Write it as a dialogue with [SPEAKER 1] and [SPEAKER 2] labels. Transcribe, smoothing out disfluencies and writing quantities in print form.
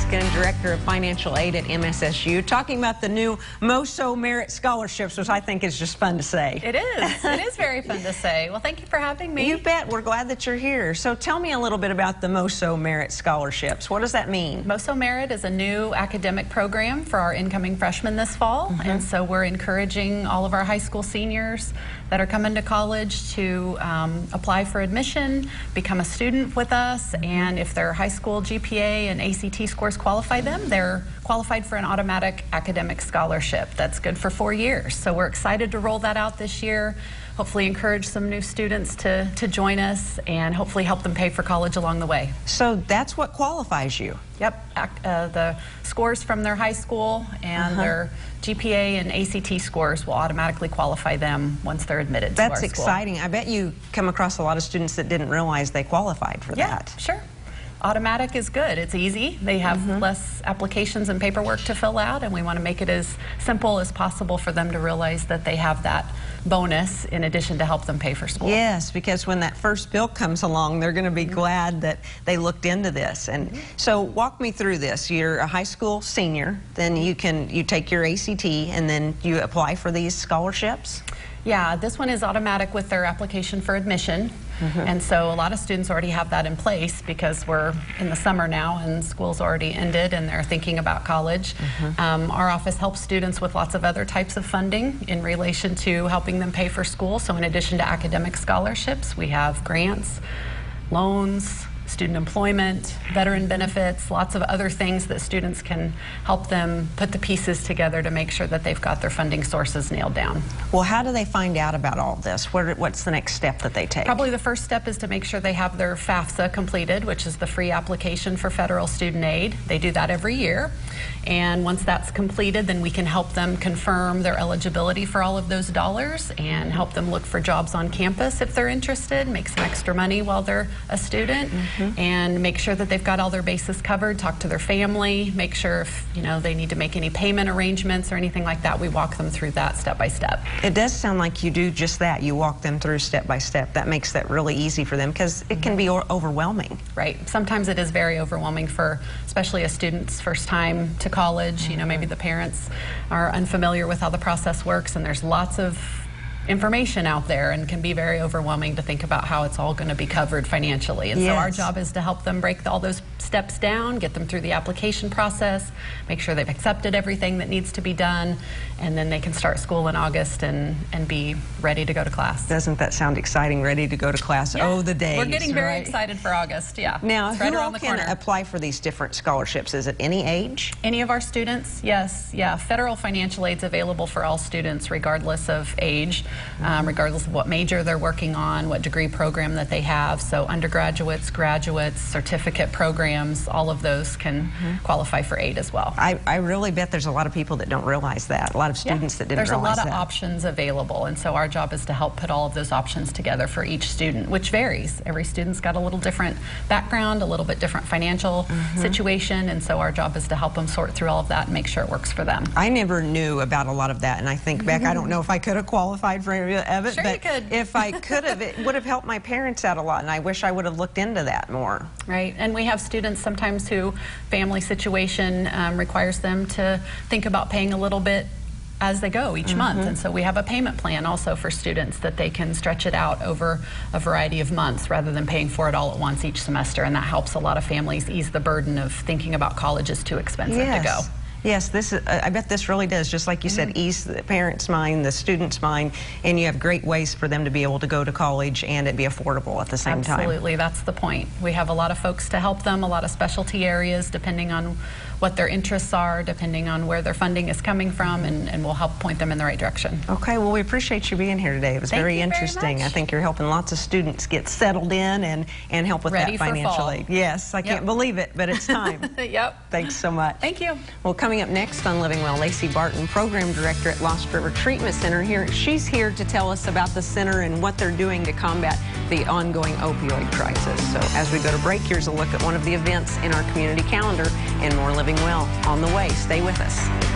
[SPEAKER 1] Executive Director of Financial Aid at MSSU, talking about the new MSSU Merit Scholarships, which I think is just fun to say.
[SPEAKER 2] It is. It is very fun to say. Well, thank you for having me.
[SPEAKER 1] You bet. We're glad that you're here. So tell me a little bit about the MSSU Merit Scholarships. What does that mean?
[SPEAKER 2] MSSU Merit is a new academic program for our incoming freshmen this fall. And so we're encouraging all of our high school seniors that are coming to college to apply for admission, become a student with us, and if their high school GPA and ACT scores qualify them, they're qualified for an automatic academic scholarship. That's good for 4 years. So we're excited to roll that out this year. Hopefully encourage some new students to join us and hopefully help them pay for college along the way.
[SPEAKER 1] So that's what qualifies you?
[SPEAKER 2] Yep, the scores from their high school and their GPA and ACT scores will automatically qualify them once they're admitted to our school.
[SPEAKER 1] That's exciting. I bet you come across a lot of students that didn't realize they qualified for that.
[SPEAKER 2] Yeah, sure. Automatic is good. It's easy. They have less applications and paperwork to fill out, and we want to make it as simple as possible for them to realize that they have that bonus in addition to help them pay for school.
[SPEAKER 1] Yes, because when that first bill comes along, they're going to be glad that they looked into this. And so walk me through this. You're a high school senior, then you take your ACT, and then you apply for these scholarships?
[SPEAKER 2] Yeah, this one is automatic with their application for admission. And so a lot of students already have that in place because we're in the summer now and school's already ended and they're thinking about college. Our office helps students with lots of other types of funding in relation to helping them pay for school. So in addition to academic scholarships, we have grants, loans, student employment, veteran benefits, lots of other things that students can help them put the pieces together to make sure that they've got their funding sources nailed down.
[SPEAKER 1] Well, how do they find out about all this? What's the next step that they take?
[SPEAKER 2] Probably the first step is to make sure they have their FAFSA completed, which is the free application for federal student aid. They do that every year. And once that's completed, then we can help them confirm their eligibility for all of those dollars and help them look for jobs on campus if they're interested, make some extra money while they're a student, and make sure that they've got all their bases covered, talk to their family, make sure if they need to make any payment arrangements or anything like that, we walk them through that step by step.
[SPEAKER 1] It does sound like you do just that. You walk them through step by step. That makes that really easy for them because it can be overwhelming.
[SPEAKER 2] Right. Sometimes it is very overwhelming for especially a student's first time to college. Maybe the parents are unfamiliar with how the process works and there's lots of information out there and can be very overwhelming to think about how it's all going to be covered financially. And so our job is to help them break all those steps down, get them through the application process, make sure they've accepted everything that needs to be done, and then they can start school in August and be ready to go to class.
[SPEAKER 1] Doesn't that sound exciting, ready to go to class? Yeah. Oh, the days.
[SPEAKER 2] We're getting very excited for August, yeah.
[SPEAKER 1] Now,
[SPEAKER 2] it's right
[SPEAKER 1] who
[SPEAKER 2] around
[SPEAKER 1] all
[SPEAKER 2] the
[SPEAKER 1] can
[SPEAKER 2] corner.
[SPEAKER 1] apply for these different scholarships? Is it any age?
[SPEAKER 2] Any of our students, yes. Yeah, federal financial aid's available for all students regardless of age. Regardless of what major they're working on, what degree program that they have. So undergraduates, graduates, certificate programs, all of those can qualify for aid as well.
[SPEAKER 1] I really bet there's a lot of people that don't realize that, a lot of students that didn't realize that.
[SPEAKER 2] There's a lot of options available, and so our job is to help put all of those options together for each student, which varies. Every student's got a little different background, a little bit different financial situation, and so our job is to help them sort through all of that and make sure it works for them.
[SPEAKER 1] I never knew about a lot of that, and I think back, I don't know if I could have qualified for any of it,
[SPEAKER 2] Sure,
[SPEAKER 1] but
[SPEAKER 2] you could.
[SPEAKER 1] if I could have, it would have helped my parents out a lot, and I wish I would have looked into that more.
[SPEAKER 2] Right, and we have students sometimes who family situation requires them to think about paying a little bit as they go each month, and so we have a payment plan also for students that they can stretch it out over a variety of months rather than paying for it all at once each semester, and that helps a lot of families ease the burden of thinking about college is too expensive to go.
[SPEAKER 1] Yes, this is, I bet this really does, just like you said, ease the parents' mind, the students' mind, and you have great ways for them to be able to go to college and it be affordable at the same time.
[SPEAKER 2] Absolutely, that's the point. We have a lot of folks to help them, a lot of specialty areas depending on what their interests are, depending on where their funding is coming from, and we'll help point them in the right direction.
[SPEAKER 1] Okay, well, we appreciate you being here today. It was very interesting. I think you're helping lots of students get settled in and help with that financial aid. Yes, I can't believe it, but it's time. Thanks so much.
[SPEAKER 2] Thank you.
[SPEAKER 1] Well, coming up next on Living Well, Lacey Barton, Program Director at Lost River Treatment Center here. She's here to tell us about the center and what they're doing to combat the ongoing opioid crisis. So as we go to break, here's a look at one of the events in our community calendar and more Living Well on the way. Stay with us.